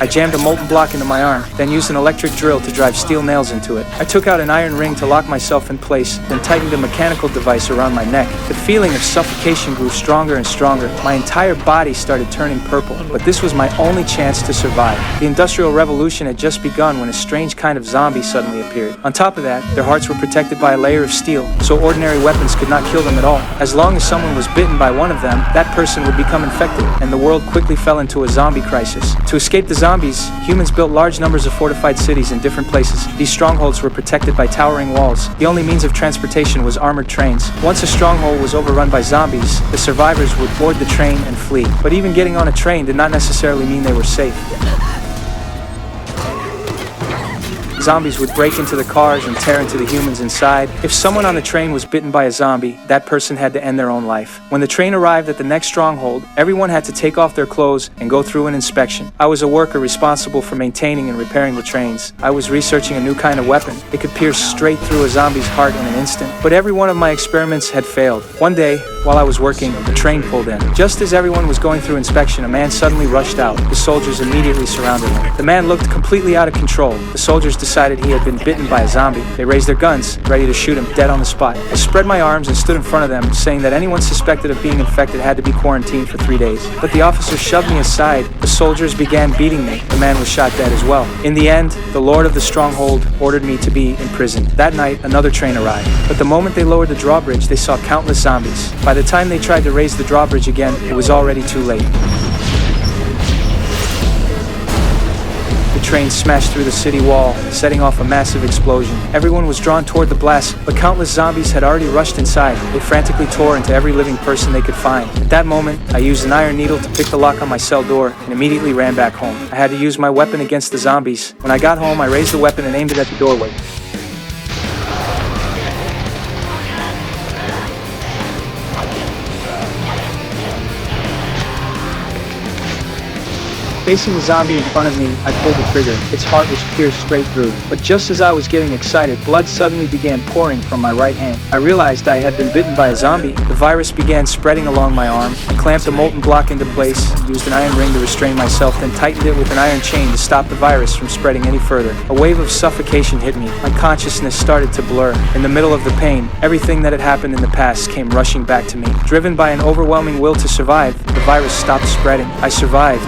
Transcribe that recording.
I jammed a molten block into my arm, then used an electric drill to drive steel nails into it. I took out an iron ring to lock myself in place, then tightened a mechanical device around my neck. The feeling of suffocation grew stronger and stronger. My entire body started turning purple, but this was my only chance to survive. The Industrial Revolution had just begun when a strange kind of zombie suddenly appeared. On top of that, their hearts were protected by a layer of steel, so ordinary weapons could not kill them at all. As long as someone was bitten by one of them, that person would become infected, and the world quickly fell into a zombie crisis. To escape the zombies, humans built large numbers of fortified cities in different places. These strongholds were protected by towering walls. The only means of transportation was armored trains. Once a stronghold was overrun by zombies, the survivors would board the train and flee. But even getting on a train did not necessarily mean they were safe. Zombies would break into the cars and tear into the humans inside. If someone on the train was bitten by a zombie, that person had to end their own life. When the train arrived at the next stronghold, everyone had to take off their clothes and go through an inspection. I was a worker responsible for maintaining and repairing the trains. I was researching a new kind of weapon. It could pierce straight through a zombie's heart in an instant. But every one of my experiments had failed. One day, while I was working, the train pulled in. Just as everyone was going through inspection, a man suddenly rushed out. The soldiers immediately surrounded him. The man looked completely out of control. The soldiers decided he had been bitten by a zombie. They raised their guns, ready to shoot him dead on the spot. I spread my arms and stood in front of them, saying that anyone suspected of being infected had to be quarantined for 3 days. But the officer shoved me aside. The soldiers began beating me. The man was shot dead as well. In the end, the Lord of the Stronghold ordered me to be imprisoned. That night, another train arrived. But the moment they lowered the drawbridge, they saw countless zombies. By the time they tried to raise the drawbridge again, it was already too late. The train smashed through the city wall, setting off a massive explosion. Everyone was drawn toward the blast, but countless zombies had already rushed inside. They frantically tore into every living person they could find. At that moment, I used an iron needle to pick the lock on my cell door and immediately ran back home. I had to use my weapon against the zombies. When I got home, I raised the weapon and aimed it at the doorway. Facing the zombie in front of me, I pulled the trigger. Its heart was pierced straight through. But just as I was getting excited, blood suddenly began pouring from my right hand. I realized I had been bitten by a zombie. The virus began spreading along my arm. I clamped a molten block into place, used an iron ring to restrain myself, then tightened it with an iron chain to stop the virus from spreading any further. A wave of suffocation hit me. My consciousness started to blur. In the middle of the pain, everything that had happened in the past came rushing back to me. Driven by an overwhelming will to survive, the virus stopped spreading. I survived.